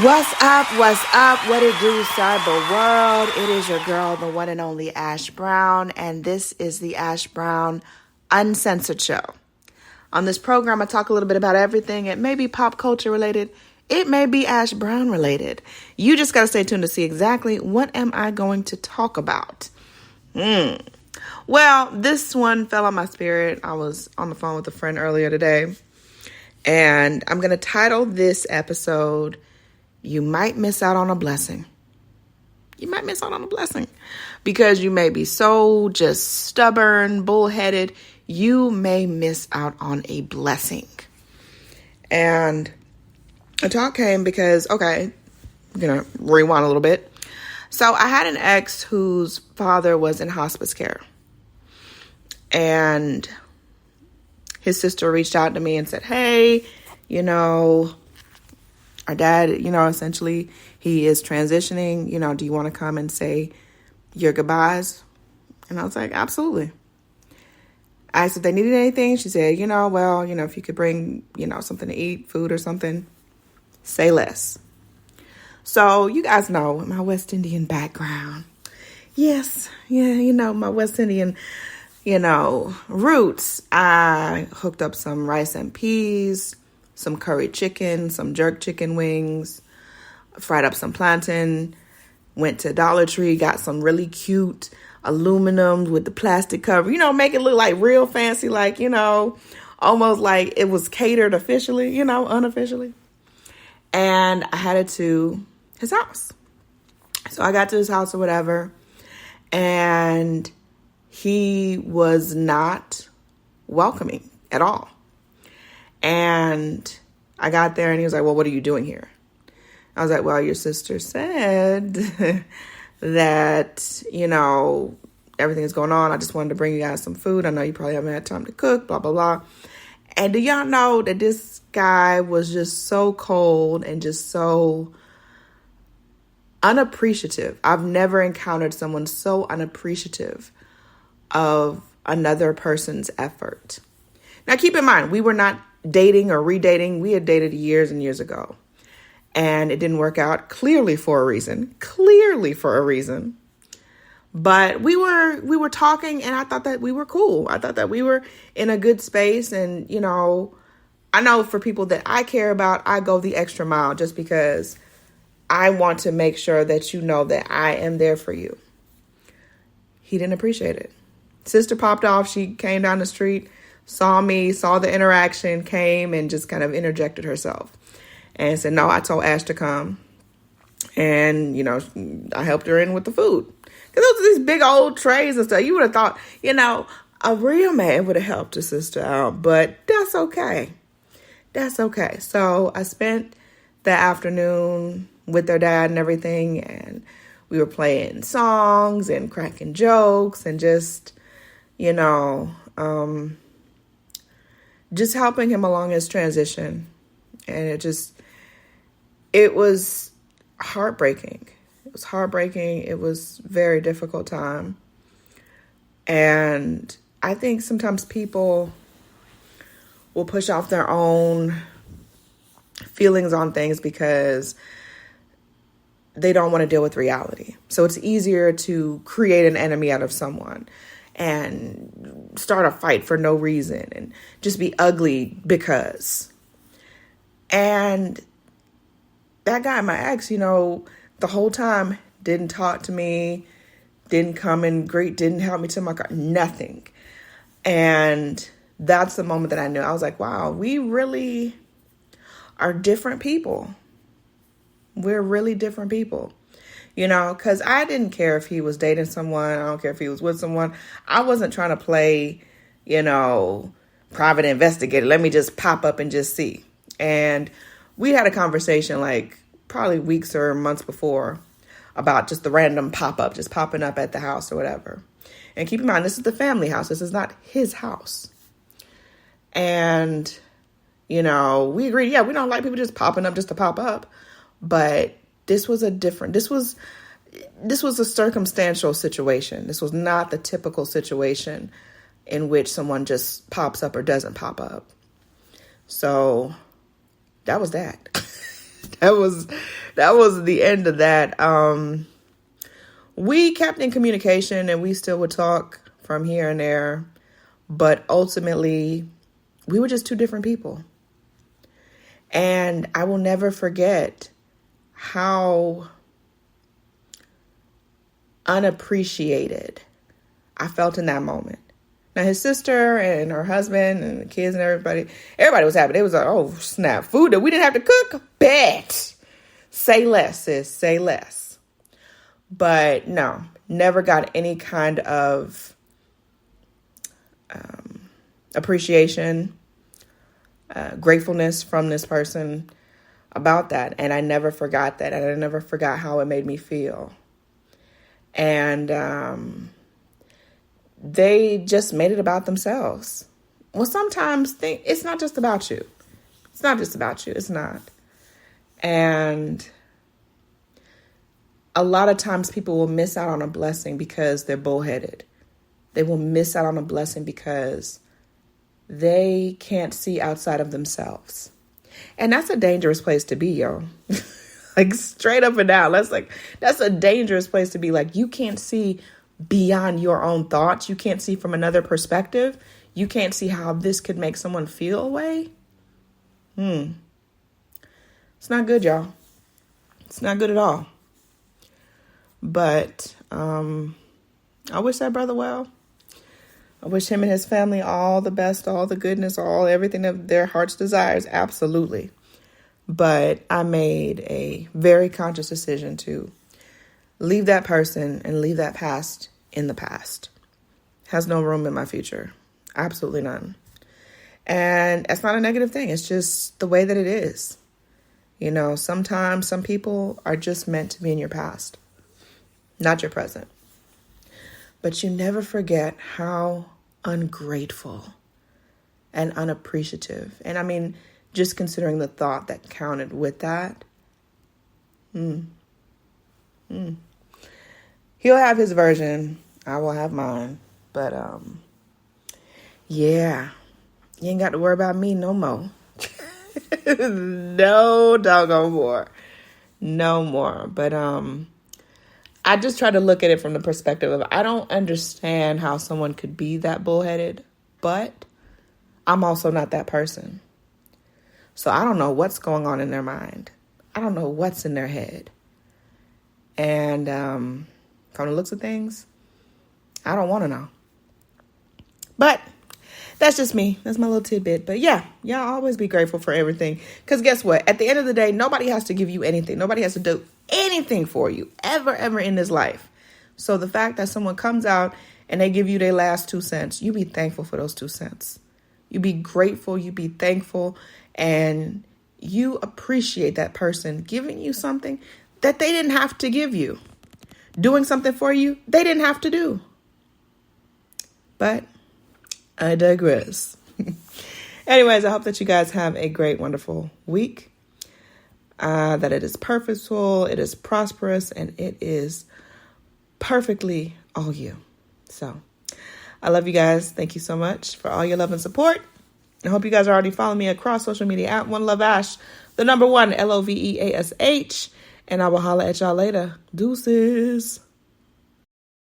What's up? What's up? What it do, cyber world? It is your girl, the one and only Ash Brown, and this is the Ash Brown Uncensored Show. On this program, I talk a little bit about everything. It may be pop culture related. It may be Ash Brown related. You just got to stay tuned to see exactly what am I going to talk about. Well, this one fell on my spirit. I was on the phone with a friend earlier today, and I'm going to title this episode, You Might Miss Out on a Blessing. You might miss out on a blessing because you may be so just stubborn, bullheaded. You may miss out on a blessing. And a talk came because, okay, I'm going to rewind a little bit. So I had an ex whose father was in hospice care. And his sister reached out to me and said, hey, our dad, essentially he is transitioning, do you want to come and say your goodbyes? And I was like, absolutely. I asked if they needed anything. She said, if you could bring, something to eat, food or something, say less. So you guys know my West Indian background. Yes. Yeah. My West Indian, roots. I hooked up some rice and peas, some curry chicken, some jerk chicken wings, fried up some plantain, went to Dollar Tree, got some really cute aluminum with the plastic cover, make it look like real fancy, like, almost like it was catered officially, unofficially. And I had it to his house. So I got to his house or whatever, and he was not welcoming at all. And I got there and he was like, well, what are you doing here? I was like, well, your sister said that, everything is going on. I just wanted to bring you guys some food. I know you probably haven't had time to cook, blah, blah, blah. And do y'all know that this guy was just so cold and just so unappreciative. I've never encountered someone so unappreciative of another person's effort. Now, keep in mind, we were not dating or redating. We had dated years and years ago, and it didn't work out, clearly for a reason. But we were talking, and I thought that we were cool. I thought that we were in a good space, and I know for people that I care about, I go the extra mile just because I want to make sure that you know that I am there for you. He didn't appreciate it. Sister popped off. She came down the street, saw me, saw the interaction, came and just kind of interjected herself and said, no, I told Ash to come. And, I helped her in with the food. Because those are these big old trays and stuff. You would have thought, a real man would have helped his sister out. But that's okay. That's okay. So I spent the afternoon with their dad and everything. And we were playing songs and cracking jokes and just, just helping him along his transition. And it was heartbreaking. It was heartbreaking. It was a very difficult time. And I think sometimes people will push off their own feelings on things because they don't want to deal with reality. So it's easier to create an enemy out of someone and start a fight for no reason and just be ugly because. And that guy, my ex, the whole time didn't talk to me, didn't come and greet, didn't help me to my car, nothing. And that's the moment that I knew. I was like, wow, we really are different people. We're really different people. Because I didn't care if he was dating someone. I don't care if he was with someone. I wasn't trying to play, private investigator. Let me just pop up and just see. And we had a conversation like probably weeks or months before about just the random pop-up, just popping up at the house or whatever. And keep in mind, this is the family house. This is not his house. And, we agreed, yeah, we don't like people just popping up just to pop up. But this was a circumstantial situation. This was not the typical situation in which someone just pops up or doesn't pop up. So that was that. that was the end of that. We kept in communication and we still would talk from here and there, but ultimately we were just two different people. And I will never forget how unappreciated I felt in that moment. Now, his sister and her husband and the kids and everybody was happy. They was like, oh, snap, food that we didn't have to cook? Bet. Say less, sis, say less. But no, never got any kind of appreciation, gratefulness from this person about that. And I never forgot that. And I never forgot how it made me feel. And they just made it about themselves. Well, sometimes it's not just about you. It's not just about you. It's not. And a lot of times people will miss out on a blessing because they're bullheaded. They will miss out on a blessing because they can't see outside of themselves. And that's a dangerous place to be, yo. Like straight up and down. That's a dangerous place to be. Like, you can't see beyond your own thoughts. You can't see from another perspective. You can't see how this could make someone feel a way. It's not good, y'all. It's not good at all. But I wish that brother well. I wish him and his family all the best, all the goodness, everything that their heart's desires. Absolutely. But I made a very conscious decision to leave that person and leave that past in the past. Has no room in my future. Absolutely none. And that's not a negative thing. It's just the way that it is. You know, sometimes some people are just meant to be in your past, not your present. But you never forget how ungrateful and unappreciative. And I mean, just considering the thought that counted with that. He'll have his version. I will have mine. But, yeah. You ain't got to worry about me no more. No doggone more. No more. But, I just try to look at it from the perspective of, I don't understand how someone could be that bullheaded, but I'm also not that person. So I don't know what's going on in their mind. I don't know what's in their head. And from the looks of things, I don't want to know. But that's just me. That's my little tidbit. But yeah, y'all always be grateful for everything. Because guess what? At the end of the day, nobody has to give you anything. Nobody has to do anything for you ever in this life. So the fact that someone comes out and they give you their last 2 cents, you be thankful for those 2 cents. You be grateful. You be thankful. And you appreciate that person giving you something that they didn't have to give you. Doing something for you they didn't have to do. But I digress. Anyways, I hope that you guys have a great, wonderful week. That it is purposeful, it is prosperous, and it is perfectly all you. So I love you guys. Thank you so much for all your love and support. I hope you guys are already following me across social media at One Love Ash, the number 1 LOVEASH. And I will holla at y'all later. Deuces.